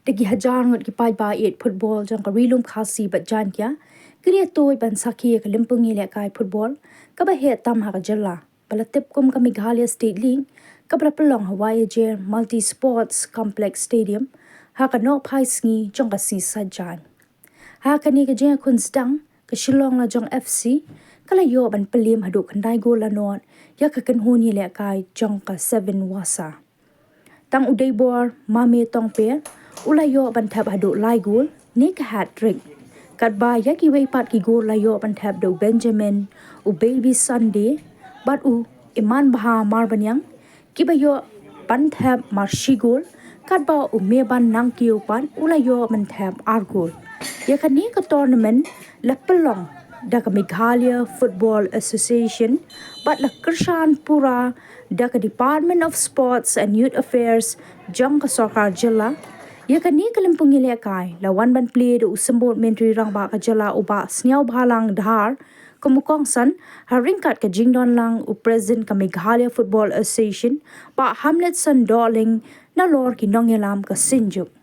Dagi hajar ngot ki pai ba it football jang ka rilum khasi bat jan kya kriya toy ban sakhi ka limpung ile kai football ka ba he tam ha ka jalla balatip kum ka Meghalaya State League ka bra pelong Wahiajer multi sports complex stadium ha ka no pai sngi jong ka si sa jan ha ka ni ka je kun stang ka Shillong Lajong FC kala yo ban pynliem Haduh khandai go la not ya ka kan hu ni le kai jong ka 7 wasa tang udai bor mame tong pe ulayo ban thap Haduh lai gol ni ka hat trick kat ba ya ki wei pat ki gol layo ban thap do Benjamin u baby Sunday bat u iman bha mar banyang ki ba yo ban thap mar shi gol kat ba u me ban nang kiu pan ulayo ban thap ar gol ya kan ni ka tournament la pelong da ka Meghalaya Football Association but la Krishan Pura da ka Department of Sports and Youth Affairs jong ka sarkar jilla ya kan ni kalimpung ile kai la wan ban play do sambot mentri rang ba ka jilla uba sniaw bhalang dhar kumukong san haring kat ka jingdon lang u president ka Meghalaya Football Association ba Hamlet san darling na lor ki nongyalam ka sinjuk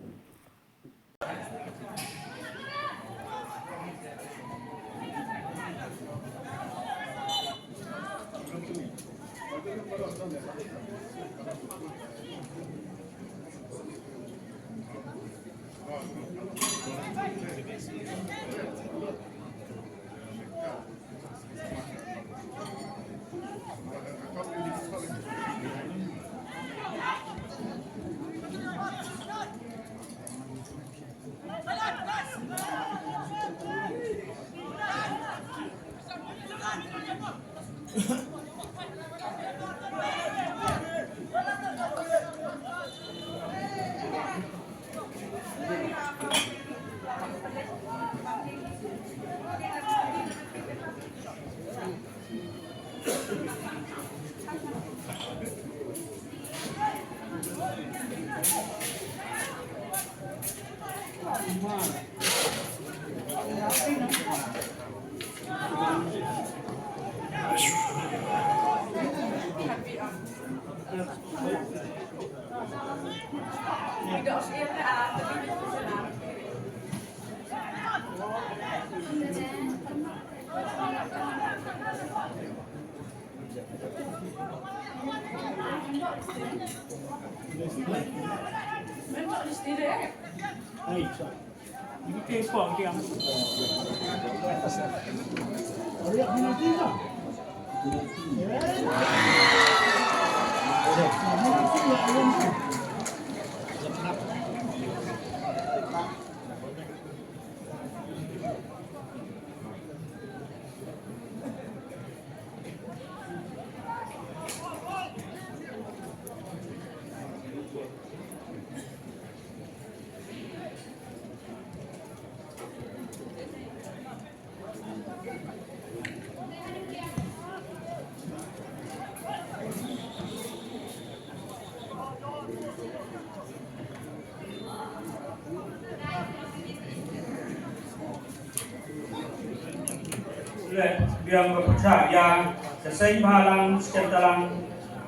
yang berpercaya sesai malang sekitar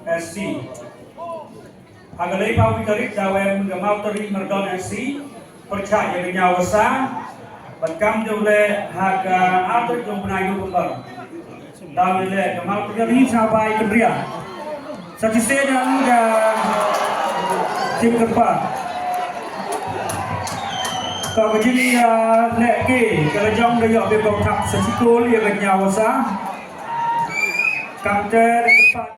SC. Agalay pa wikarik dawem gamau teri merdon SC percaya dengan wasa berkam jole haga atur jom penayu kembar. Dawem le gamau teri sampai kendria. Satisai dan tim keempat. Kau begini lek ke kerajaan dia bebang tak sesikul ia bernyawa kapten depan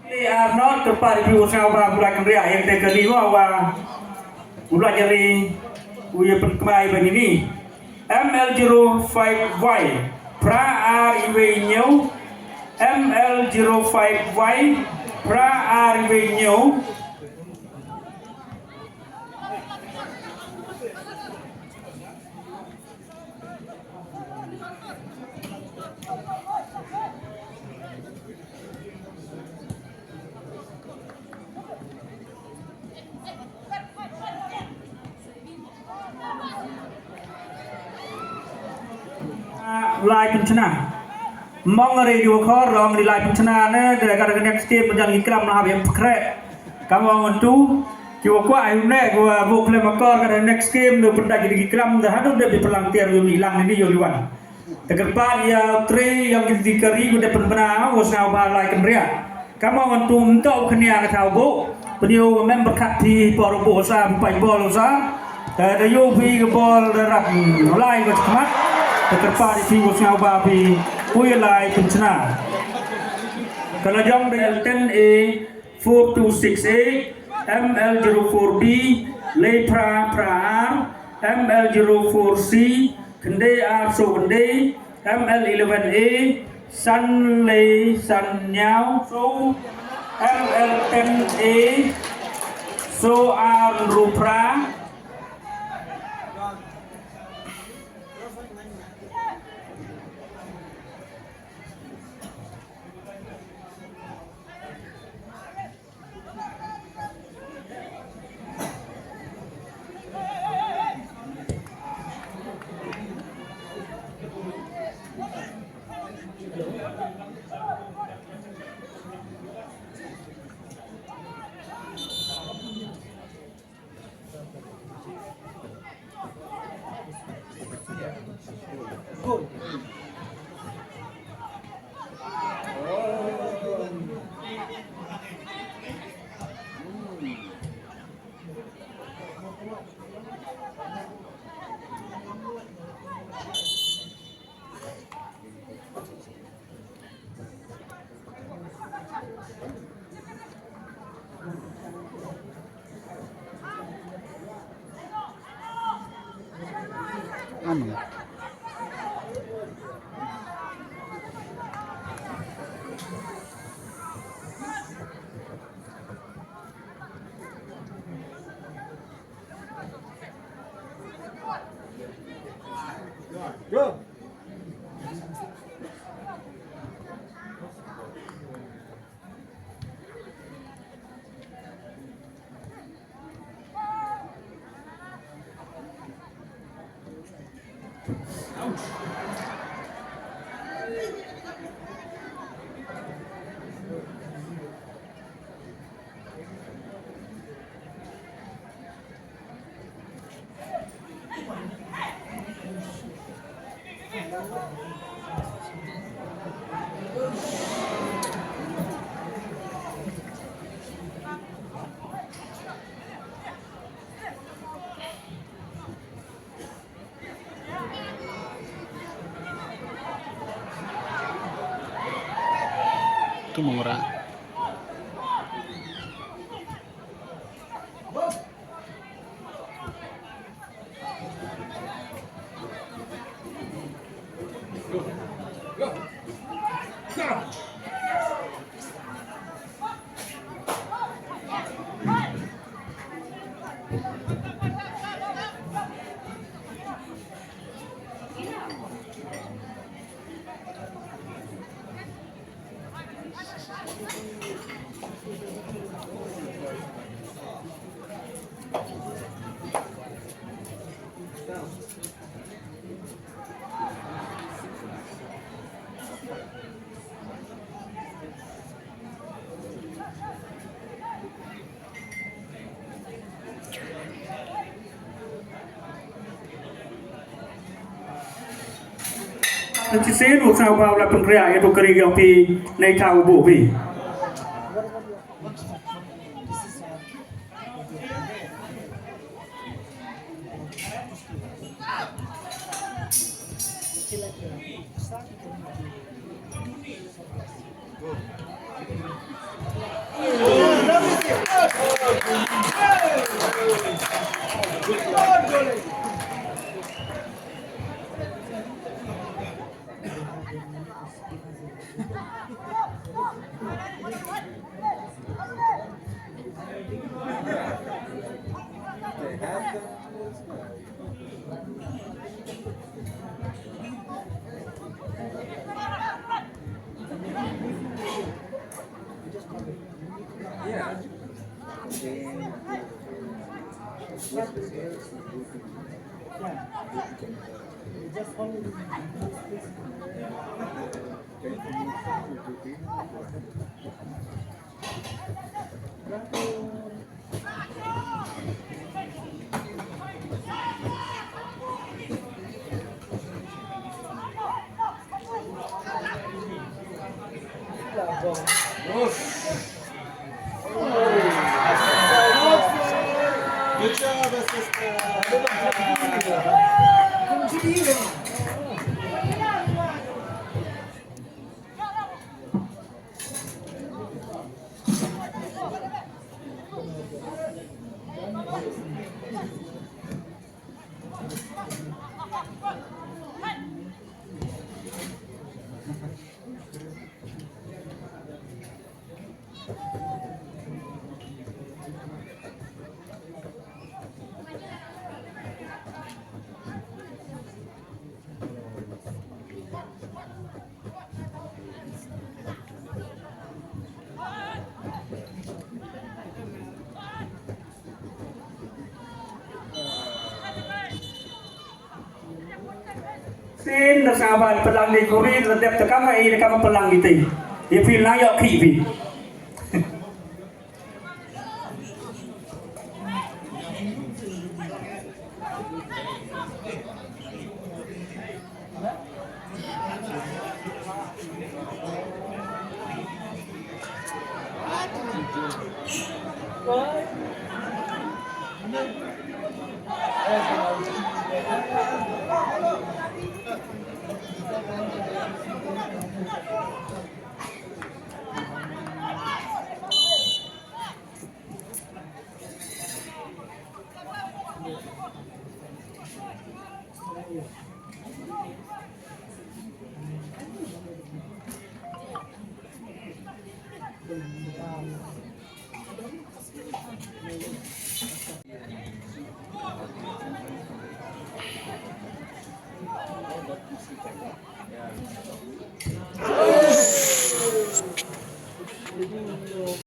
They are not kepada usaha bulan ria yang terkeliwa wa bulan jari uya penkemai begini ML05Y pra arrivenyo ML05Y pra arrivenyo Lai pencana, mong radio kor rong di lai pencana ne, dari next game menjadi ikram lah yang krek. Kamu untuk kiwa kuat ayune gua bukle makor dari next game do pernah jadi ikram dah Haduh dia berpelantiar yang hilang ini Yoliwan. Terkepat ya tri yang dikari gua dapat benar wasna balai kemria. Kamu untuk kenia kau bu, beliau member kat di porobo sa bupai bol sa, dari Yobi ke bol darab lai gua cemat. Terkepat di wasna babi Wahiajer pencana. Lajong dengan 10A 4268 ML04B Lepra Praar ML04C Kende R So Kende ML11A San Le San Nyao So ML10A So R Rupra Ano? Go. Itu murah. Chỉ sẽ đủ sao vào là phần rẻ của cái điều thì này thảo bộ vì Good job, assistant. Xin là sao bạn pelang di kuri là đẹp tất cả mấy cái các pelang gitu. Dia feel na yok ki vi.